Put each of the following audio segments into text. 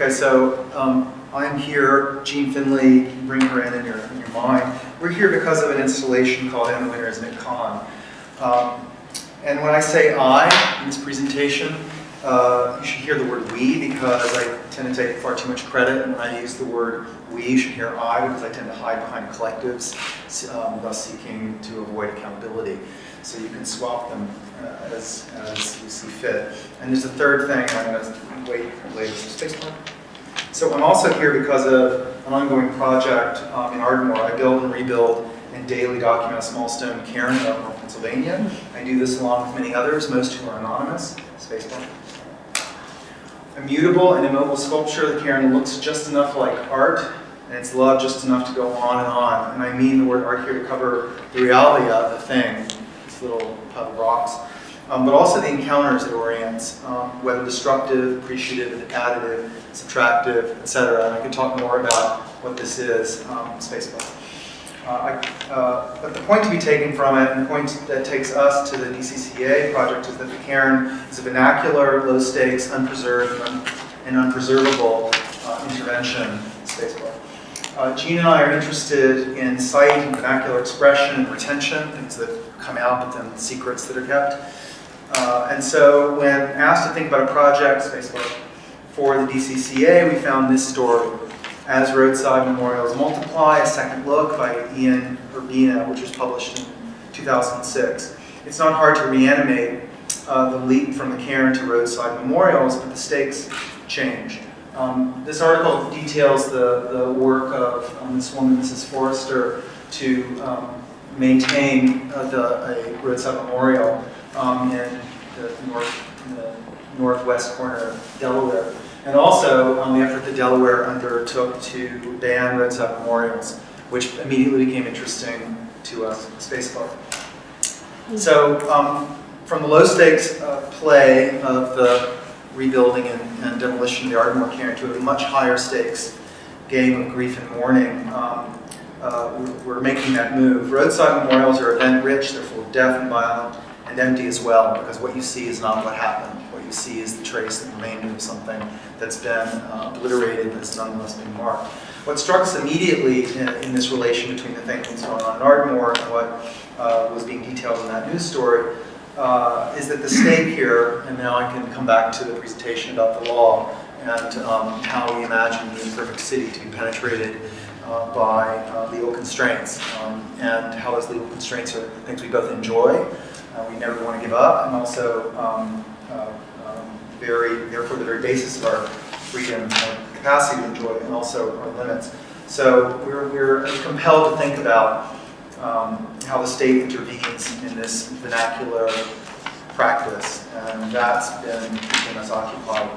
Okay, so I'm here, Jean Finley, bring her in your mind. We're here because of an installation called And the Winner Isn't It Con. And when I say I in this presentation, you should hear the word we because I tend to take far too much credit, and when I use the word we, you should hear I because I tend to hide behind collectives, thus seeking to avoid accountability. So you can swap them as you see fit. And there's a third thing, I'm going to wait later for spacebar. So I'm also here because of an ongoing project in Ardmore. I build and rebuild and daily document a small stone cairn in Ardmore, Pennsylvania. I do this along with many others, most who are anonymous. Spacebar. Immutable and immobile sculpture, the cairn looks just enough like art, and it's loved just enough to go on and on. And I mean the word art here to cover the reality of the thing, this little pile of rocks, but also the encounters it orients, whether destructive, appreciative, additive, subtractive, etc. And I could talk more about what this is, spacebar. But the point to be taken from it, and the point that takes us to the DCCA project, is that the cairn is a vernacular, low-stakes, unpreserved, and unpreservable intervention. Spacebar. Jean and I are interested in site and vernacular expression and retention, things that come out, but then secrets that are kept. And so when asked to think about a project, spacebar, for the DCCA, we found this story. As Roadside Memorials Multiply, a second look by Ian Urbina, which was published in 2006. It's not hard to reanimate the leap from the cairn to roadside memorials, but the stakes change. This article details the work of this woman, Mrs. Forrester, to maintain a roadside memorial in the northwest corner of Delaware. And also the effort that Delaware undertook to ban roadside memorials, which immediately became interesting to us, spacebar. So from the low-stakes play of the rebuilding and demolition of the Ardmore cairn to a much higher stakes game of grief and mourning, we're making that move. Roadside memorials are event-rich, they're full of death and violence, and empty as well, because what you see is not what happened. What you see is the trace and remainder of something that's been obliterated, that's nonetheless been marked. What struck us immediately in this relation between the thing that's going on in Ardmore and what was being detailed in that news story is that the stake here, and now I can come back to the presentation about the law and how we imagine the imperfect city to be penetrated by legal constraints, and how those legal constraints are things we both enjoy, we never want to give up, and also therefore the very basis of our freedom and capacity to enjoy, and also our limits. So we're compelled to think about how the state intervenes in this vernacular practice, and that's been keeping us occupied.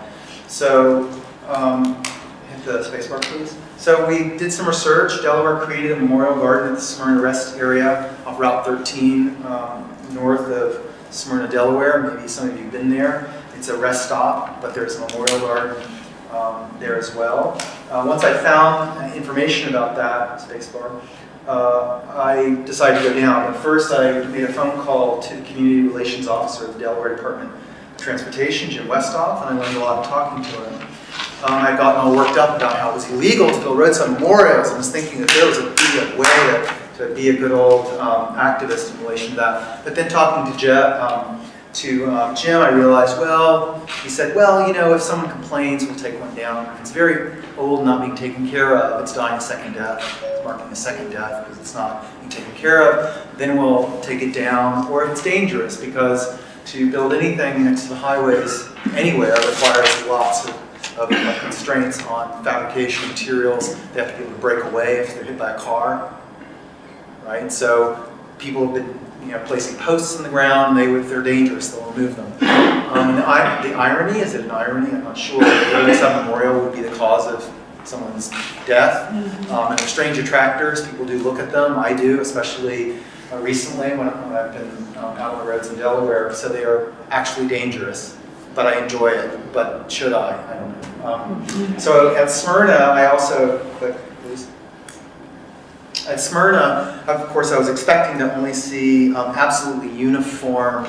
So hit the spacebar, please. So we did some research. Delaware created a memorial garden at the Smyrna Rest area off Route 13, north of Smyrna, Delaware. Maybe some of you have been there. It's a rest stop, but there's a memorial garden there as well. Once I found information about that, spacebar, I decided to go down. But first I made a phone call to the Community Relations Officer of the Delaware Department of Transportation, Jim Westhoff, and I learned a lot talking to him. I'd gotten all worked up about how it was illegal to build roadside memorials, and was thinking that there was a way to be a good old activist in relation to that. But then talking to Jim, I realized, well, he said, well, you know, if someone complains, we'll take one down. If it's very old, not being taken care of, it's dying a second death, it's marking a second death because it's not being taken care of, then we'll take it down. Or if it's dangerous, because to build anything next to the highways anywhere requires lots of constraints on fabrication materials. They have to be able to break away if they're hit by a car, right? So people have been placing posts in the ground. If they're dangerous, they'll remove them. The irony, is it an irony? I'm not sure. The roadside memorial would be the cause of someone's death. And they're strange attractors. People do look at them. I do, especially recently when I've been out on the roads in Delaware. So they are actually dangerous, but I enjoy it. But should I? I don't know. So at Smyrna, I also, at Smyrna, of course, I was expecting to only see absolutely uniform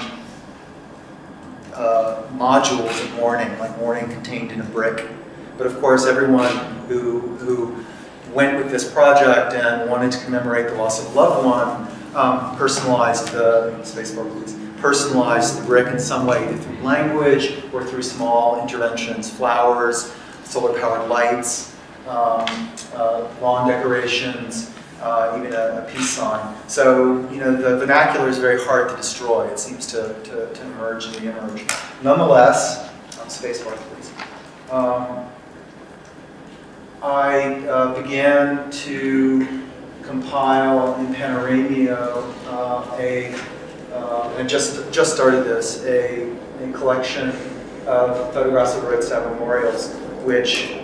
modules of mourning, like mourning contained in a brick, But of course, everyone who went with this project and wanted to commemorate the loss of a loved one personalized the spacebar, please. Personalized the brick in some way, either through language or through small interventions, flowers, solar-powered lights, lawn decorations, even a peace sign. So, the vernacular is very hard to destroy. It seems to emerge and re-emerge. Nonetheless, spacebar, please. I began to compile in Panoramio and just started this, a collection of photographs of Road 7 memorials, which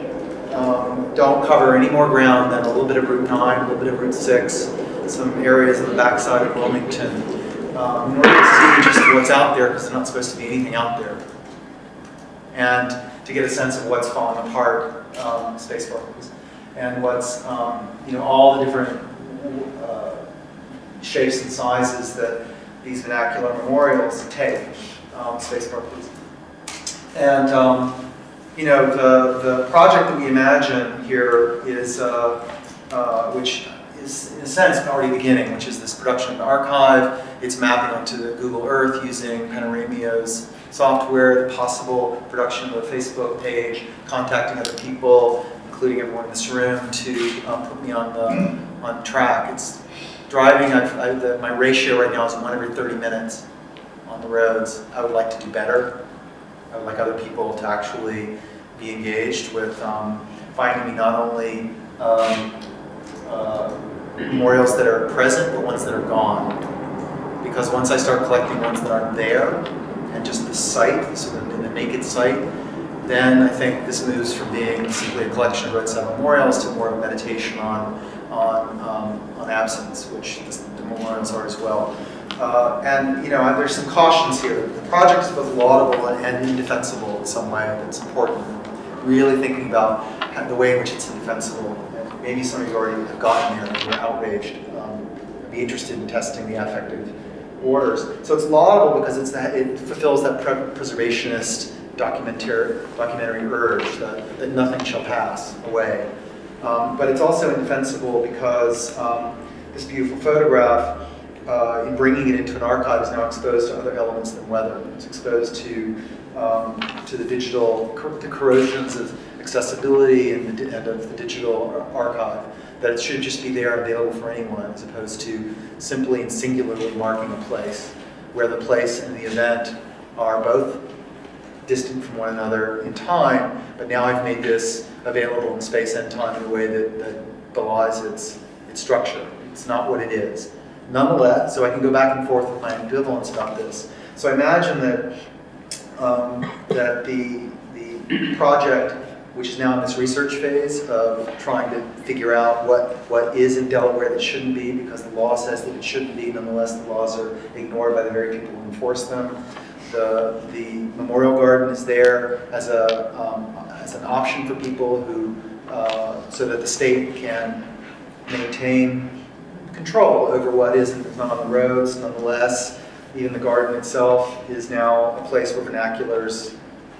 don't cover any more ground than a little bit of Route 9, a little bit of Route 6, some areas on the backside of Wilmington, in order to see just what's out there, because there's not supposed to be anything out there, and to get a sense of what's falling apart, spacebar, please, and what's, all the different shapes and sizes that these vernacular memorials take, spacebar, please. And, the project that we imagine here is, which is in a sense already beginning, which is this production of an archive. It's mapping onto the Google Earth using Panoramio's software, the possible production of a Facebook page, contacting other people, including everyone in this room, to put me on track. It's driving. My ratio right now is 1 every 30 minutes on the roads. I would like to do better. I would like other people to actually be engaged with finding me not only memorials that are present, but ones that are gone. Because once I start collecting ones that aren't there, and just the site, so the naked site, then I think this moves from being simply a collection of Road 7 memorials to more of a meditation on absence, which the memorials are as well. And there's some cautions here. The project is both laudable and indefensible in some way. That's important. Really thinking about the way in which it's indefensible. And maybe some of you already have gotten there and you're outraged. Be interested in testing the affective orders. So it's laudable because it fulfills that preservationist documentary urge that nothing shall pass away. But it's also indefensible because this beautiful photograph, in bringing it into an archive, is now exposed to other elements than weather. It's exposed to the digital, the corrosions of accessibility and of the digital archive, that it should just be there and available for anyone, as opposed to simply and singularly marking a place, where the place and the event are both distant from one another in time, but now I've made this available in space and time in a way that belies its structure. It's not what it is. Nonetheless, so I can go back and forth with my ambivalence about this. So I imagine that the project, which is now in this research phase of trying to figure out what is in Delaware that shouldn't be, because the law says that it shouldn't be, nonetheless the laws are ignored by the very people who enforce them. The memorial garden is there as an option for people who, so that the state can maintain control over what is and is not on the roads. Nonetheless, even the garden itself is now a place where vernaculars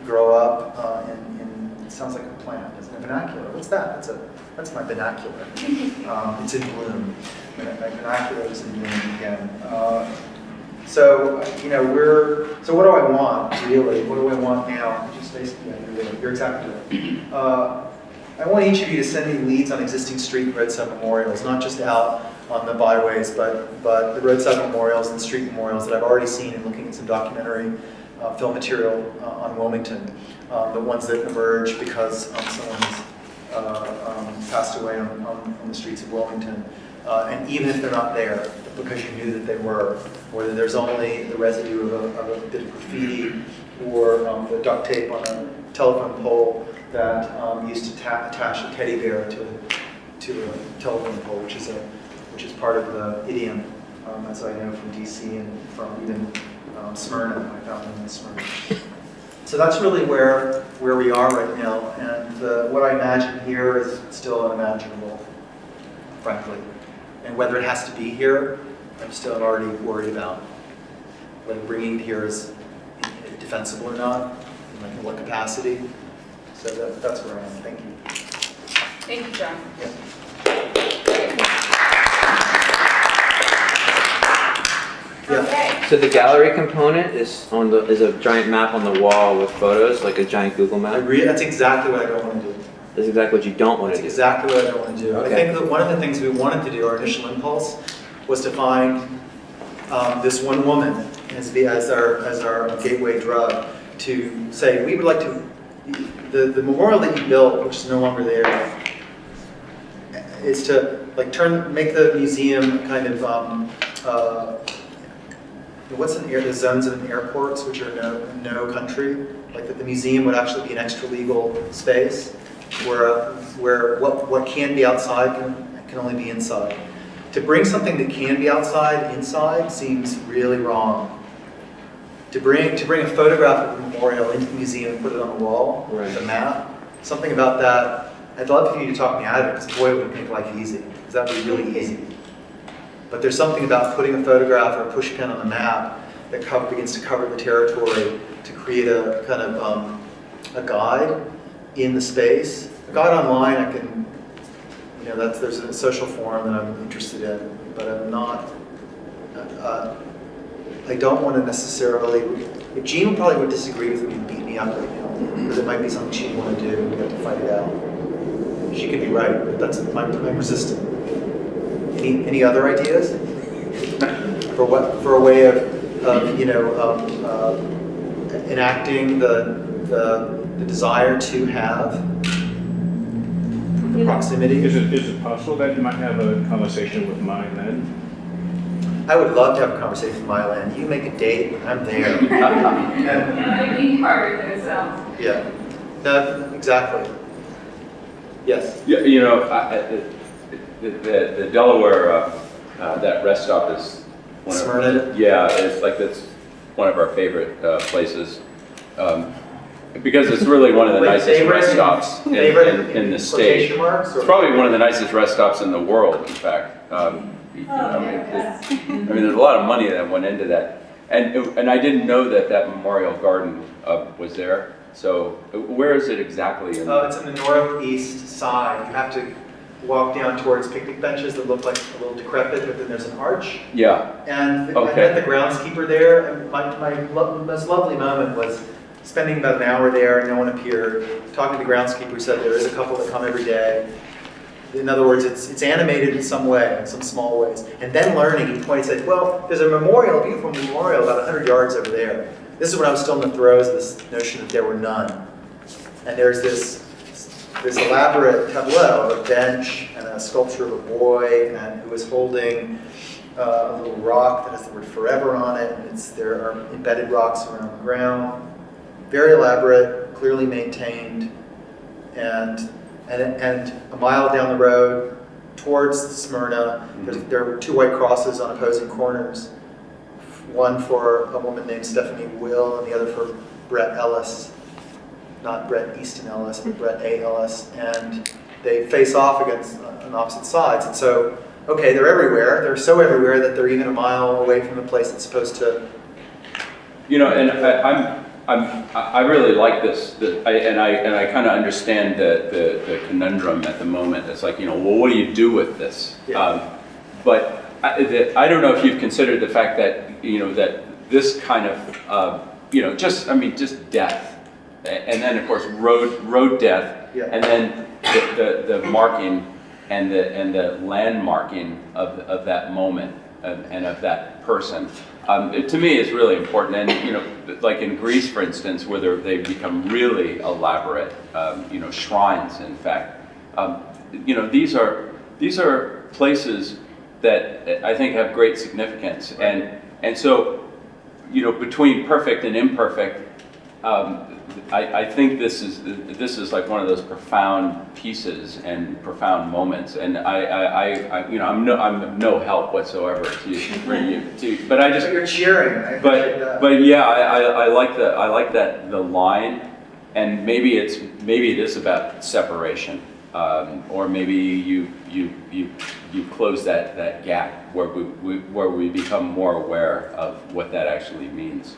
grow up. It sounds like a plant, isn't it? Vernacular. What's that? That's my vernacular. It's in bloom. My vernacular is in bloom again. So what do I want really? What do I want now? Just basically, you're exactly right. I want each of you to send me leads on existing street and Road 7 memorials, not just out on the byways, but the Road 7 memorials and street memorials that I've already seen in looking at some documentary film material on Wilmington, the ones that emerge because someone has passed away on the streets of Wilmington. And even if they're not there, because you knew that they were, or that there's only the residue of a bit of graffiti or the duct tape on a telephone pole that used to attach a teddy bear to a telephone pole, which is part of the idiom, as I know from DC and from even Smyrna. I found them in Smyrna. So that's really where we are right now, and what I imagine here is still unimaginable, frankly. And whether it has to be here, I'm still already worried about. Whether bringing it here is defensible or not, in what capacity. So that's where I am. Thank you. Thank you, John. Yeah. Okay. So the gallery component is a giant map on the wall with photos, like a giant Google map. That's exactly what I don't want to do. That's exactly what you don't want to That's do. exactly what I don't want to do. Okay. I think that one of the things we wanted to do, our initial impulse, was to find this one woman as our gateway drug to say we would like to the memorial that you built, which is no longer there, is to like make the museum kind of what's the zones in airports, which are no country, like that the museum would actually be an extra legal space where what can be outside can only be inside. To bring something that can be outside inside seems really wrong. To bring a photograph of the memorial into the museum and put it on the wall, right. The map, something about that. I'd love for you to talk me out of it, because boy, it would make life easy. Because that would be really easy. But there's something about putting a photograph or a push pin on the map that begins to cover the territory to create a kind of a guide in the space. A guide online, I can, there's a social forum that I'm interested in, but I'm not. I don't want to necessarily. Jean probably would disagree with me and beat me up right now, because it might be something she'd want to do. We have to fight it out. She could be right, but I'm resistant. Any other ideas for a way of enacting the desire to have the proximity? Is it possible that you might have a conversation with Mai then? I would love to have a conversation with Mylan. You make a date, I'm there. It'd be hard as well. Yeah, no, exactly. Yes. Yeah, the Delaware that rest stop is one of Smyrna? Yeah, that's one of our favorite places because it's really one of the nicest rest stops in the state. It's probably one of the nicest rest stops in the world, in fact. I mean, there's a lot of money that went into that, and I didn't know that memorial garden was there. So where is it exactly? It's in the northeast side. You have to walk down towards picnic benches that look like a little decrepit, but then there's an arch. Yeah. And I met the groundskeeper there, and my most lovely moment was spending about an hour there, and no one appeared. Talking to the groundskeeper, who said there is a couple that come every day. In other words, it's animated in some way, in some small ways. And then learning, he pointed and said, well, there's a memorial, a beautiful memorial about 100 yards over there. This is when I was still in the throes of this notion that there were none. And there's this elaborate tableau of a bench and a sculpture of a boy who is holding a little rock that has the word forever on it. And there are embedded rocks around the ground. Very elaborate, clearly maintained. And a mile down the road towards Smyrna, there are two white crosses on opposing corners. One for a woman named Stephanie Will and the other for Brett Ellis. Not Brett Easton Ellis, but Brett A. Ellis. And they face off against on opposite sides. And so, okay, they're everywhere. They're so everywhere that they're even a mile away from the place that's supposed to... And I really like this, and I kind of understand the conundrum at the moment. It's like, well, what do you do with this? Yeah. But I don't know if you've considered the fact that that this kind of just death, and then of course road death, Yeah. and then the marking and the landmarking of that moment and of that person. To me, is really important, and like in Greece, for instance, where they become really elaborate, shrines. In fact, these are places that I think have great significance, and so, between perfect and imperfect, I think this is like one of those profound pieces and profound moments, and I'm no help whatsoever for you but I just You're cheering. but yeah, I like that the line, and maybe it is about separation, or maybe you close that gap where we become more aware of what that actually means.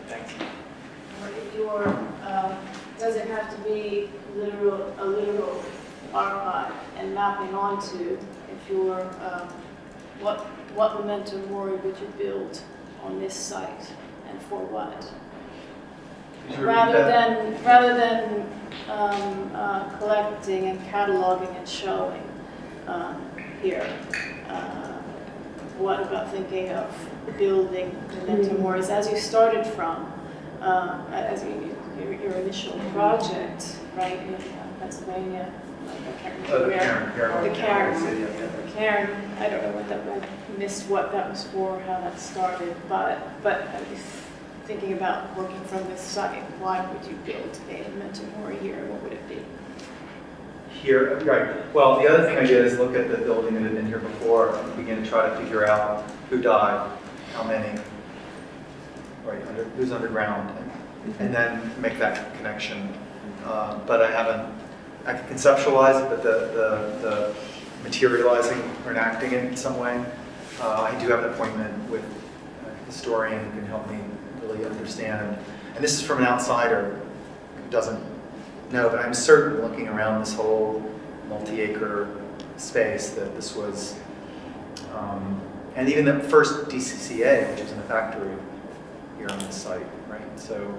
Thanks. If your does it have to be a literal archive and mapping onto if you're, what memento mori would you build on this site and for what? Could you repeat that? Rather than collecting and cataloging and showing here, what about thinking of building memento moris as you started from, as your initial project, right, in Pennsylvania? I can't remember The where. The Cairn. Cairn. I don't know what that, I missed what that was for, how that started, but thinking about working from this site, why would you build a memento mori here, what would it be? Here, right. Well, the other thing I did is look at the building that had been here before and begin to try to figure out who died, how many, right, who's underground, and then make that connection. But I can conceptualize it, but the materializing or enacting it in some way. I do have an appointment with a historian who can help me really understand. And this is from an outsider who doesn't know, but I'm certain looking around this whole multi-acre space that this was, and even the first DCCA, which is in a factory here on this site, right? So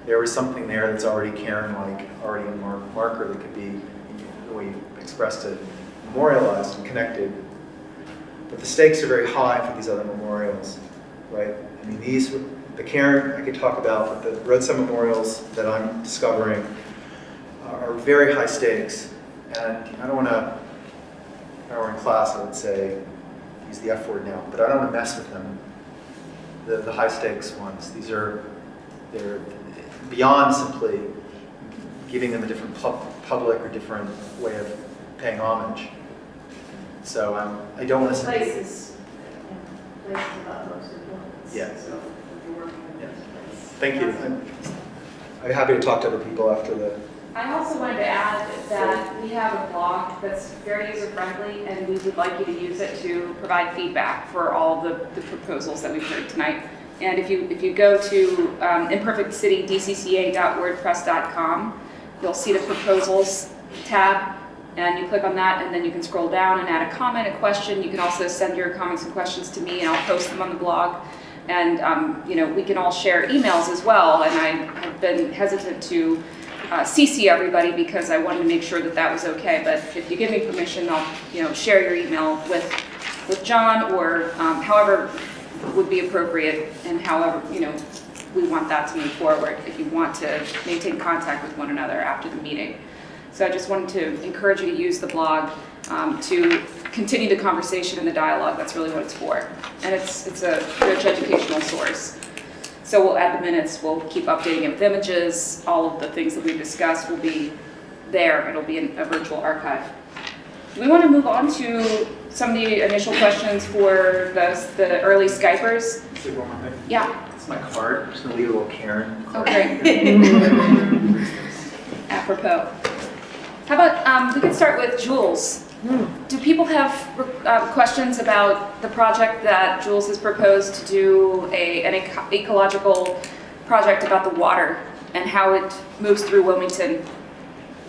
there was something there that's already Cairn-like, already a marker that could be, the way you expressed it, memorialized and connected. But the stakes are very high for these other memorials, right? I mean, the Cairn I could talk about, but the roadside memorials that I'm discovering are very high stakes. And I don't want to, if I were in class, I would say, use the F word now, but I don't want to mess with them. The high stakes ones, they're beyond simply giving them a different public or different way of paying homage. So I don't want to simply... Places about most important. Yes. So if you're working with this place. Thank you. I'm happy to talk to other people after the... I also wanted to add that we have a blog that's very user-friendly, and we would like you to use it to provide feedback for all the proposals that we've heard tonight. And if you go to imperfectcitydcca.wordpress.com, you'll see the proposals tab, and you click on that, and then you can scroll down and add a comment, a question. You can also send your comments and questions to me, and I'll post them on the blog. And we can all share emails as well. And I have been hesitant to CC everybody because I wanted to make sure that that was okay. But if you give me permission, I'll share your email with John or however would be appropriate, and however we want that to move forward. If you want to maintain contact with one another after the meeting. So I just wanted to encourage you to use the blog to continue the conversation and the dialogue. That's really what it's for. And it's a rich educational source. So we'll add the minutes, we'll keep updating it with images, all of the things that we've discussed will be there. It'll be in a virtual archive. Do we want to move on to some of the initial questions for the early Skypers? Say one more thing. Yeah. It's my card. I'm just going to leave a little Cairn card. Okay. Apropos. How about we can start with Jules. Do people have questions about the project that Jules has proposed to do an ecological project about the water and how it moves through Wilmington?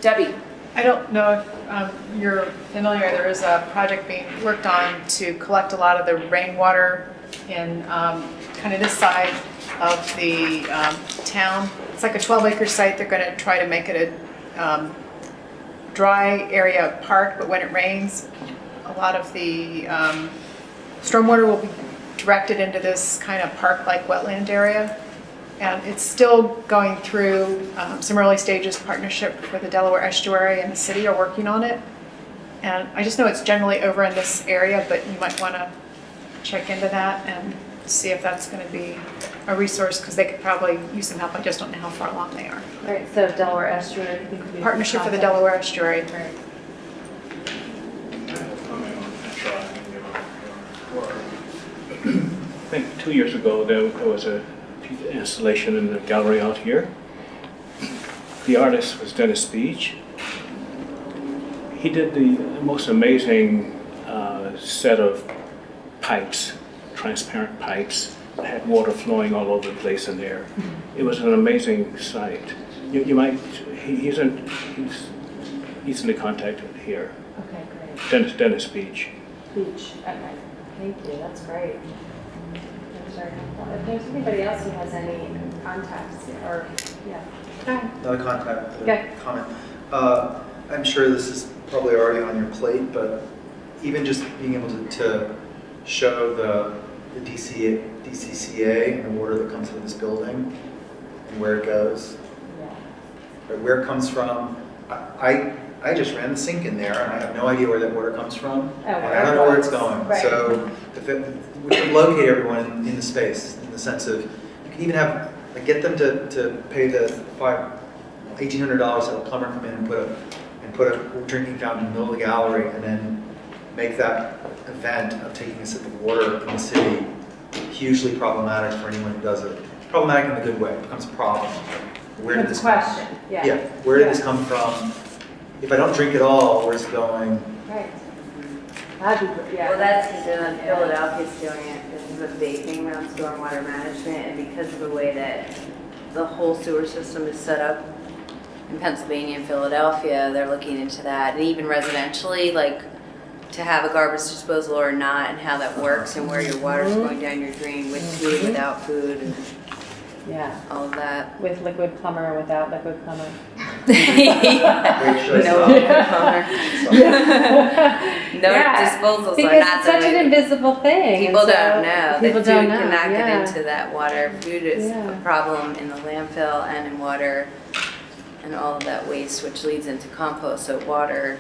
Debbie. I don't know if you're familiar, there is a project being worked on to collect a lot of the rainwater in kind of this side of the town. It's like a 12-acre site. They're going to try to make it a dry area park, but when it rains, a lot of the stormwater will be directed into this kind of park-like wetland area. And it's still going through some early stages partnership for the Delaware Estuary, and the city are working on it. And I just know it's generally over in this area, but you might want to check into that and see if that's going to be a resource, because they could probably use some help. I just don't know how far along they are. Right, so Delaware Estuary, I think would be Partnership for the Delaware Estuary. Right. I have a comment on that, so I can give a- I think 2 years ago there was a installation in the gallery out here. The artist was Dennis Beach. He did the most amazing set of pipes, transparent pipes, that had water flowing all over the place in there. It was an amazing sight. You might, he's in the contact here, Okay, great. Dennis Beach. Beach, okay. Thank you, that's great. That's very helpful. If there's anybody else who has any contacts or, yeah. Okay. Not a contact, but Okay. a comment. I'm sure this is probably already on your plate, but even just being able to show the DCCA and the water that comes out of this building and where it goes, Yeah. or where it comes from. I just ran the sink in there and I have no idea where that water comes from. Oh, And I don't know where it's right. going. Right. So we can locate everyone in the space, in the sense of, you can even have, like, get them to pay the $1,800 have a plumber come in and put a drinking fountain in the middle of the gallery, and then make that event of taking a sip of water in the city hugely problematic for anyone who does it. Problematic in the good way, it becomes a problem. Where did That's this a come question, from? yeah. Yeah, where did this come from? If I don't drink it all, where's it going? Right. That'd be, yeah. Well, that's because Philadelphia's doing it. This is a big thing around stormwater management, and because of the way that the whole sewer system is set up in Pennsylvania and Philadelphia, they're looking into that. And even residentially, like to have a garbage disposal or not, and how that works, and where your water's going down your drain with food, without food, and Yeah. all of that. With liquid plumber or without liquid plumber. Wait, should I No stop? No Yeah, disposals are Because not it's the such way. an invisible thing. People and so don't know People that don't food know. cannot yeah. get into that water. Food is Yeah. a problem in the landfill and in water and all of that waste, which leads into compost. So water,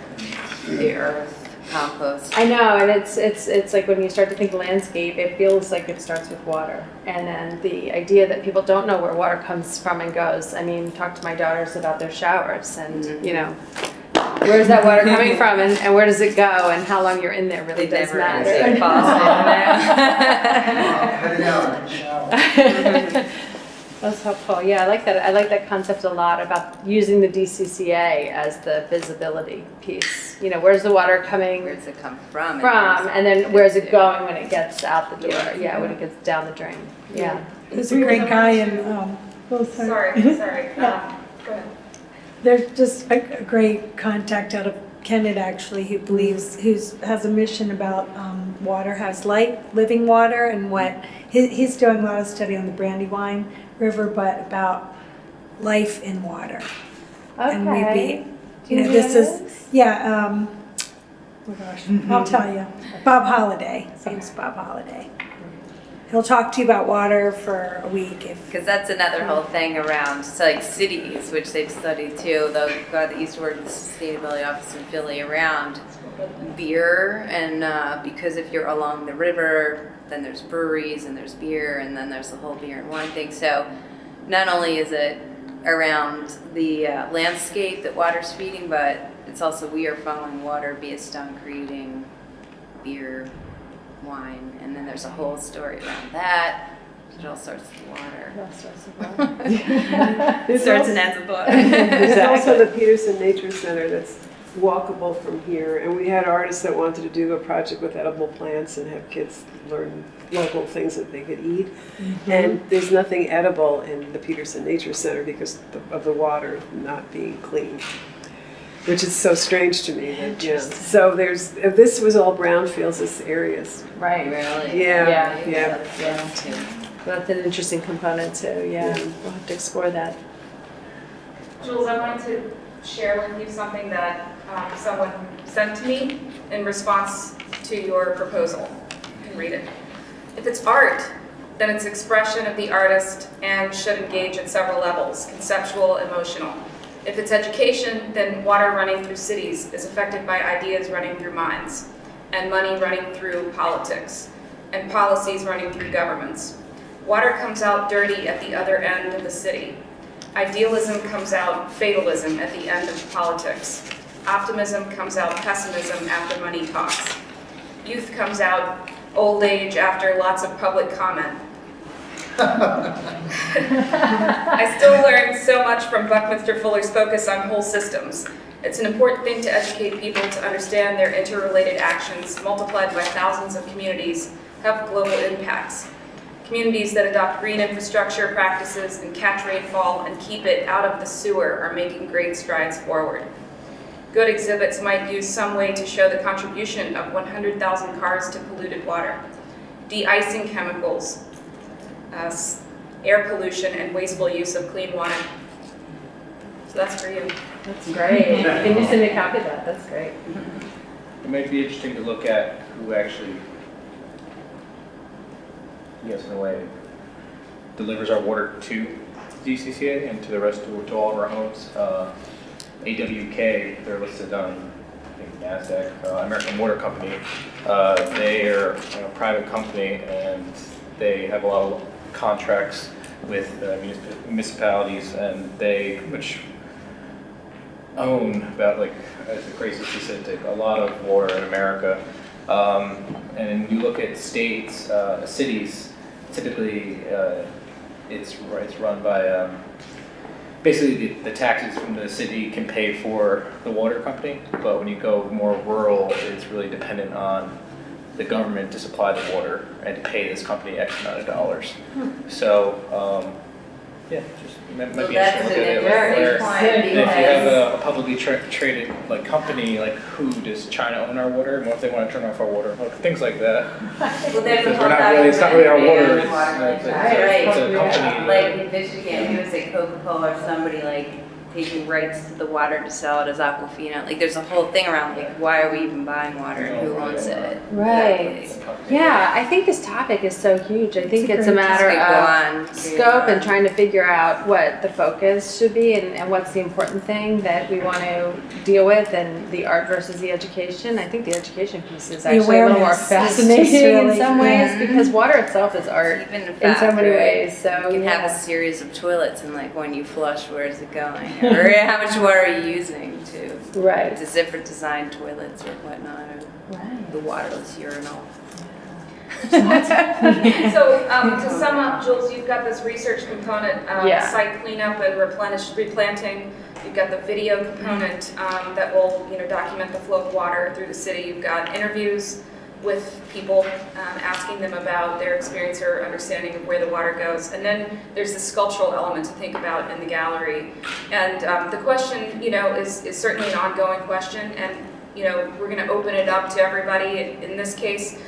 the earth, compost. I know, and it's like when you start to think landscape, it feels like it starts with water. And then the idea that people don't know where water comes from and goes. I mean, talk to my daughters about their showers and, you know, where's that water coming from and where does it go and how long you're in there really They does never matter. answer Head it out, shower. That's helpful. Yeah, I like that. I like that concept a lot about using the DCCA as the visibility piece. You know, where's the water coming Where does it come from? and then where's it going when it gets out the door? Yeah, when it gets down the drain. Yeah. There's a great guy in, Sorry. Go ahead. There's just a great contact out of Kennett actually who believes, has a mission about water has life, living water, and what, he's doing a lot of study on the Brandywine River, but about life in water. And we Okay. you know, this is, yeah, oh my gosh, I'll tell you. Bob Holliday, his name's Bob Holliday. He'll talk to you about water for a week if. Because that's another whole thing around, so like cities, which they've studied too. They'll go to the East Ward Sustainability Office in Philly around beer, and because if you're along the river, then there's breweries and there's beer, and then there's the whole beer and wine thing. So not only is it around the landscape that water's feeding, but it's also we are following water based on creating beer, wine, and then there's a whole story around that. It all starts with water. It starts and ends with water. There's also the Peterson Nature Center that's walkable from here, and we had artists that wanted to do a project with edible plants and have kids learn local things that they could eat. And there's nothing edible in the Peterson Nature Center because of the water not being clean, which is so strange to me. That, yeah. So this was all brownfields, this areas. Right. Really? Yeah, Yeah. yeah. That's an interesting component too. Yeah. We'll have to explore that. Jules, I wanted to share with you something that someone sent to me in response to your proposal. You can read it. If it's art, then it's expression of the artist and should engage at several levels, conceptual, emotional. If it's education, then water running through cities is affected by ideas running through minds, and money running through politics, and policies running through governments. Water comes out dirty at the other end of the city. Idealism comes out fatalism at the end of politics. Optimism comes out pessimism after money talks. Youth comes out old age after lots of public comment. I still learn so much from Buckminster Fuller's focus on whole systems. It's an important thing to educate people to understand their interrelated actions multiplied by thousands of communities have global impacts. Communities that adopt green infrastructure practices and catch rainfall and keep it out of the sewer are making great strides forward. Good exhibits might use some way to show the contribution of 100,000 cars to polluted water, de-icing chemicals, air pollution, and wasteful use of clean water. So that's for you. That's great. Can you send me a copy of that? That's great. It might be interesting to look at who actually, yes, in a way, delivers our water to DCCA and to the rest to all of our homes. AWK, they're listed on, I think, NASDAQ, American Water Company. They are a private company and they have a lot of contracts with municipalities, and they, which own about, like, as the crazy statistic, a lot of water in America. And you look at states, cities, typically it's run by, basically the taxes from the city can pay for the water company, but when you go more rural, it's really dependent on the government to supply the water and to pay this company X amount of dollars. So, yeah, just might be interesting to look at it. If you have a publicly traded like company, like who does China own our water, and what if they want to turn off our water, like, things like that. Well, there's Because it's not really our water. It's a Right. company. Like in Michigan, who was like Coca-Cola or somebody like taking rights to the water to sell it as Aquafina. Like there's a whole thing around like why are we even buying water and who owns it? Right. Exactly. Yeah, I think this topic is so huge. I think it's a matter Let's go of on. scope and trying to figure out what the focus should be and what's the important thing that we want to deal with, and the art versus the education. I think the education piece is actually a little more awareness is just fascinating in really- some ways yeah. because water itself is art Even the in fact, so many right? ways. So You can have a yeah. series of toilets and like when you flush, where is it going? Or how much water are you using to Right. different design toilets or whatnot, or Right. the waterless urinal. So to sum up, Jules, you've got this research component, Yeah. site cleanup and replanting. You've got the video component that will, document the flow of water through the city. You've got interviews with people, asking them about their experience or understanding of where the water goes. And then there's the sculptural element to think about in the gallery. And the question, is certainly an ongoing question. And, we're going to open it up to everybody. In this case,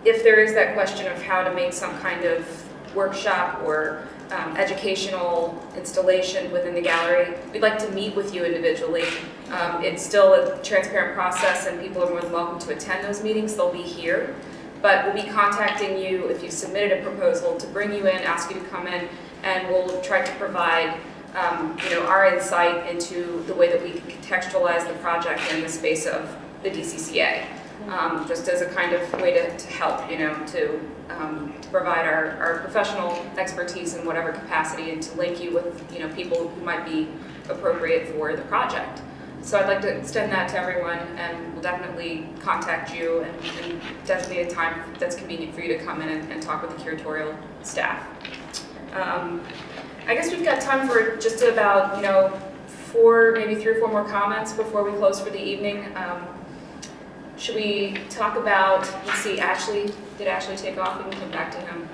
if there is that question of how to make some kind of workshop or educational installation within the gallery, we'd like to meet with you individually. It's still a transparent process and people are more than welcome to attend those meetings. They'll be here. But we'll be contacting you if you've submitted a proposal to bring you in, ask you to come in, and we'll try to provide our insight into the way that we can contextualize the project in the space of the DCCA. Just as a kind of way to help, to provide our professional expertise in whatever capacity and to link you with, people who might be appropriate for the project. So I'd like to extend that to everyone, and we'll definitely contact you and designate a time that's convenient for you to come in and talk with the curatorial staff. I guess we've got time for just about, maybe 3 or 4 more comments before we close for the evening. Should we talk about, let's see, Ashley, did Ashley take off? We can come back to him.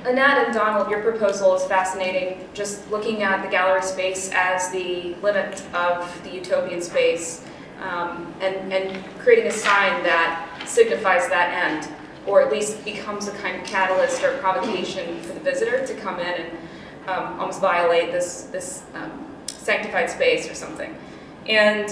Annette and Donald, your proposal is fascinating. Just looking at the gallery space as the limit of the utopian space, and creating a sign that signifies that end, or at least becomes a kind of catalyst or provocation for the visitor to come in and almost violate this sanctified space or something. And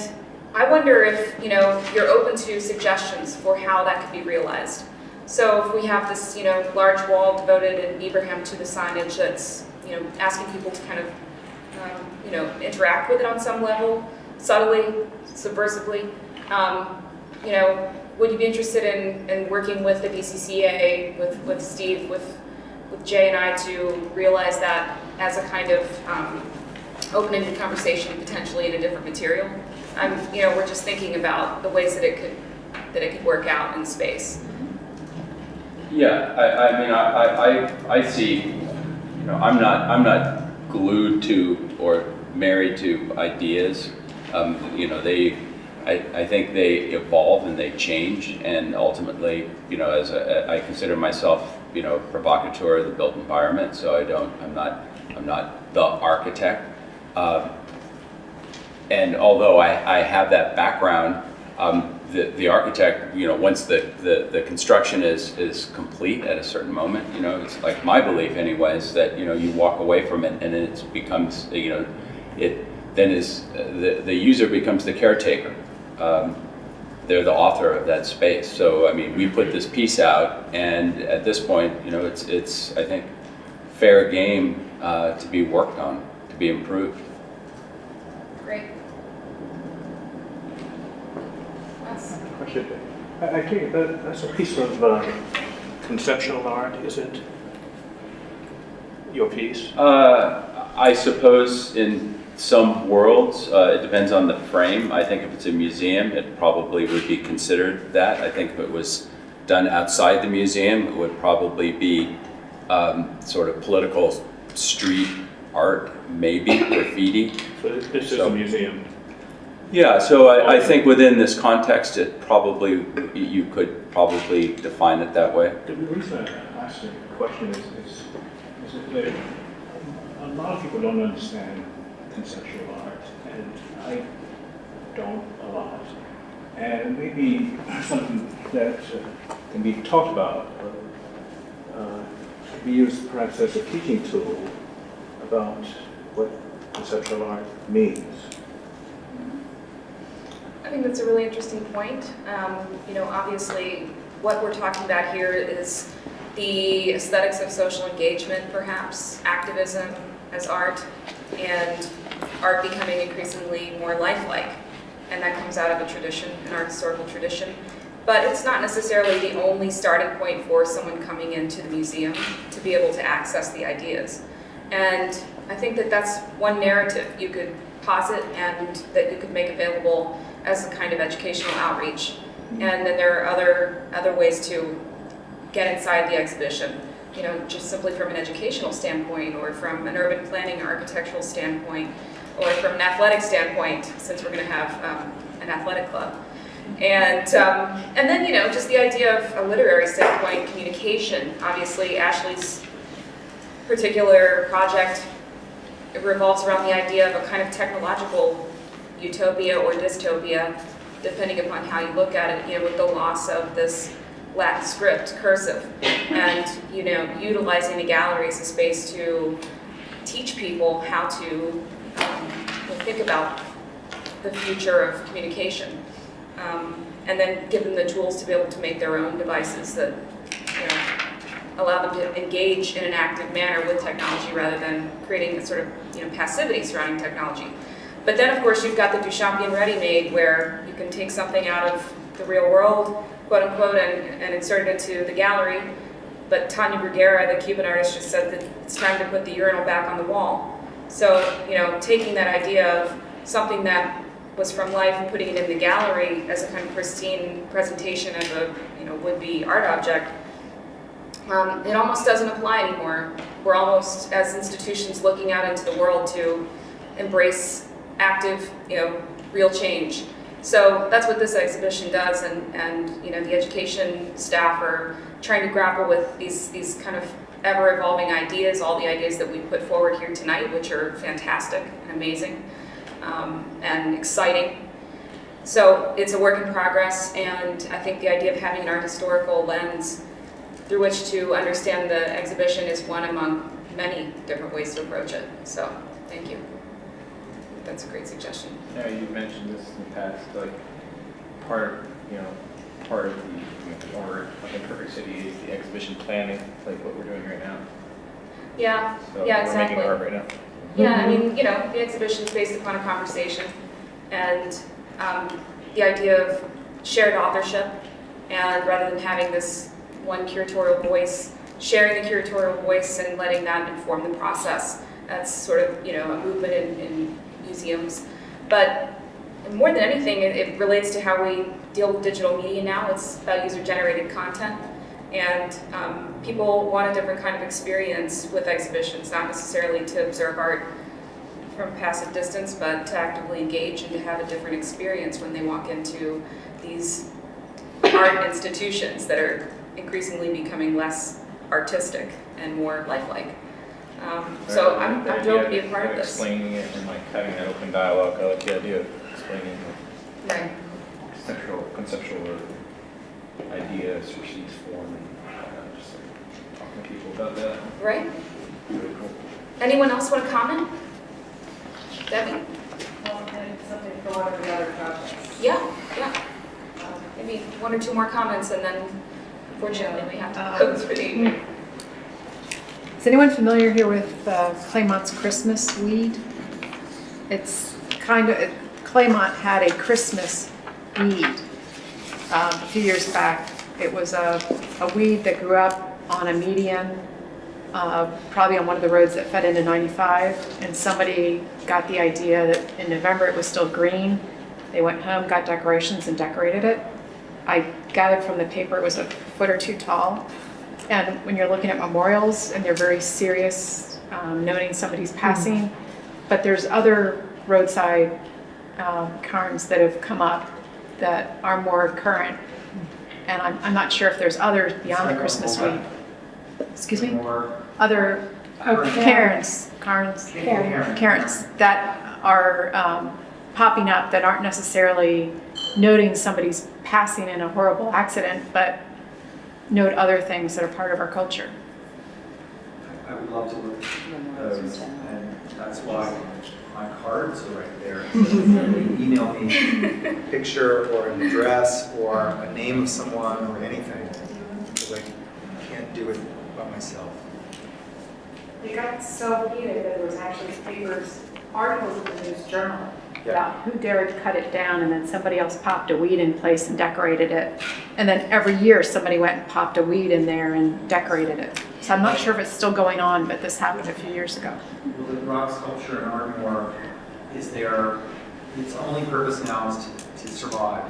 I wonder if, you're open to suggestions for how that could be realized. So if we have this, large wall devoted in Ibrahim to the signage that's, asking people to kind of, interact with it on some level, subtly, subversively, would you be interested in working with the DCCA, with Steve, with Jay and I to realize that as a kind of opening the conversation potentially in a different material? We're just thinking about the ways that it could work out in space. Yeah, I see, I'm not glued to or married to ideas. I think they evolve and they change, and ultimately, you know, I consider myself, you know, provocateur of the built environment, so I'm not the architect. And although I have that background, the architect, you know, once the construction is complete at a certain moment, you know, it's like my belief anyways, that, you know, you walk away from it and it becomes, you know, it then is, the user becomes the caretaker. They're the author of that space. So, I mean, we put this piece out, and at this point, you know, it's I think, fair game to be worked on, to be improved. Great. Yes. Question. I think that's a piece of conceptual art, is it? Your piece? I suppose in some worlds, it depends on the frame. I think if it's a museum, it probably would be considered that. I think if it was done outside the museum, it would probably be sort of political street art, maybe, graffiti. So this is a museum. Yeah, so I think within this context, it probably, you could probably define it that way. The reason I asked the question is that a lot of people don't understand conceptual art, and I don't a lot. And maybe something that can be talked about, be used perhaps as a teaching tool about what conceptual art means. I think that's a really interesting point. You know, obviously, what we're talking about here is the aesthetics of social engagement, perhaps, activism as art, and art becoming increasingly more lifelike. And that comes out of a tradition, an art historical tradition. But it's not necessarily the only starting point for someone coming into the museum to be able to access the ideas. And I think that that's one narrative you could posit and that you could make available as a kind of educational outreach. And then there are other ways to get inside the exhibition, you know, just simply from an educational standpoint, or from an urban planning or architectural standpoint, or from an athletic standpoint, since we're going to have an athletic club. And then, you know, just the idea of a literary standpoint, communication. Obviously, Ashley's particular project, it revolves around the idea of a kind of technological utopia or dystopia, depending upon how you look at it, you know, with the loss of this Latin script, cursive, and, you know, utilizing the gallery as a space to teach people how to think about the future of communication, and then give them the tools to be able to make their own devices that, you know, allow them to engage in an active manner with technology rather than creating a sort of, you know, passivity surrounding technology. But then, of course, you've got the Duchampian ready-made, where you can take something out of the real world, quote unquote, and insert it into the gallery. But Tanya Bruguera, the Cuban artist, just said that it's time to put the urinal back on the wall. So, you know, taking that idea of something that was from life and putting it in the gallery as a kind of pristine presentation of a, you know, would-be art object, it almost doesn't apply anymore. We're almost, as institutions, looking out into the world to embrace active, you know, real change. So that's what this exhibition does, and you know, the education staff are trying to grapple with these kind of ever-evolving ideas, all the ideas that we put forward here tonight, which are fantastic and amazing and exciting. So it's a work in progress, and I think the idea of having an art historical lens through which to understand the exhibition is one among many different ways to approach it. So thank you. That's a great suggestion. Yeah, you mentioned this in the past, like part of the art of Imperfect City is the exhibition planning, like what we're doing right now. Yeah, So yeah, we're exactly. making art right now. Yeah, I mean, you know, the exhibition is based upon a conversation, and the idea of shared authorship, and rather than having this one curatorial voice, sharing the curatorial voice and letting that inform the process. That's sort of, you know, a movement in museums. But more than anything, it relates to how we deal with digital media now. It's about user-generated content. And people want a different kind of experience with exhibitions, not necessarily to observe art from a passive distance, but to actively engage and to have a different experience when they walk into these art institutions that are increasingly becoming less artistic and more lifelike. So I'm thrilled to be a part of this. Explaining it and like having that open dialogue, I like the idea of explaining Right. conceptual ideas or seeds form and just like, talking to people about that. Right? Really cool. Anyone else want to comment? Debbie? Well, and something for one of the other projects. Yeah. Maybe one or two more comments, and then unfortunately we have to close for the evening. Is anyone familiar here with Claymont's Christmas weed? It's kind of, Claymont had a Christmas weed a few years back. It was a weed that grew up on a median, probably on one of the roads that fed into 95, and somebody got the idea that in November it was still green. They went home, got decorations, and decorated it. I gathered from the paper it was a foot or two tall. And when you're looking at memorials and they're very serious, noting somebody's passing, but there's other roadside cairns that have come up that are more current. And I'm not sure if there's others beyond the Christmas weed. Excuse me? Other cairns that are popping up that aren't necessarily noting somebody's passing in a horrible accident, but note other things that are part of our culture. I would love to look at those, and that's why my cards are right there. So email me a picture or an address or a name of someone or anything, because I can't do it by myself. It got so heated that there was actually articles in the News Journal about who dared cut it down, and then somebody else popped a weed in place and decorated it. And then every year somebody went and popped a weed in there and decorated it. So I'm not sure if it's still going on, but this happened a few years ago. Well, the rock sculpture in Ardmore is there, its only purpose now is to survive.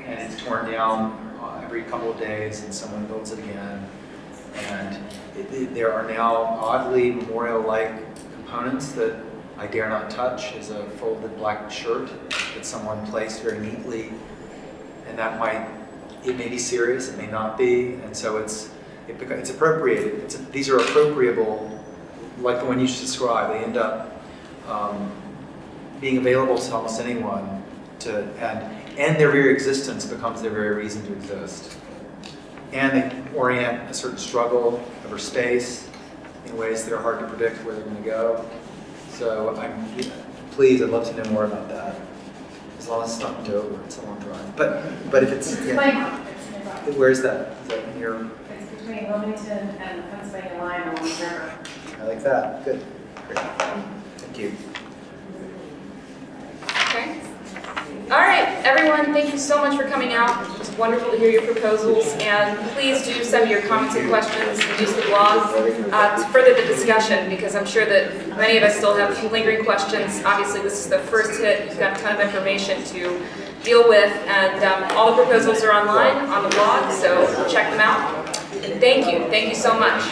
And it's torn down every couple of days and someone builds it again. And there are now oddly memorial-like components that I dare not touch. Is a folded black shirt that someone placed very neatly, and that it may be serious, it may not be, and so it's appropriated. These are appropriable, like the one you just described. They end up being available to almost anyone, and their very existence becomes their very reason to exist. And they orient a certain struggle over space in ways that are hard to predict where they're going to go. So please, I'd love to know more about that. As long as it's not in Dover, it's a long drive. But if it's Claymont. Where's that? Is that near? It's between Wilmington and the Pennsylvania line along the river. I like that. Good. Great. Thank you. Okay. All right, everyone, thank you so much for coming out. It was wonderful to hear your proposals, and please do send me your comments and questions and use the blog to further the discussion, because I'm sure that many of us still have lingering questions. Obviously, this is the first hit. You've got a ton of information to deal with, and all the proposals are online on the blog, so check them out. And thank you so much.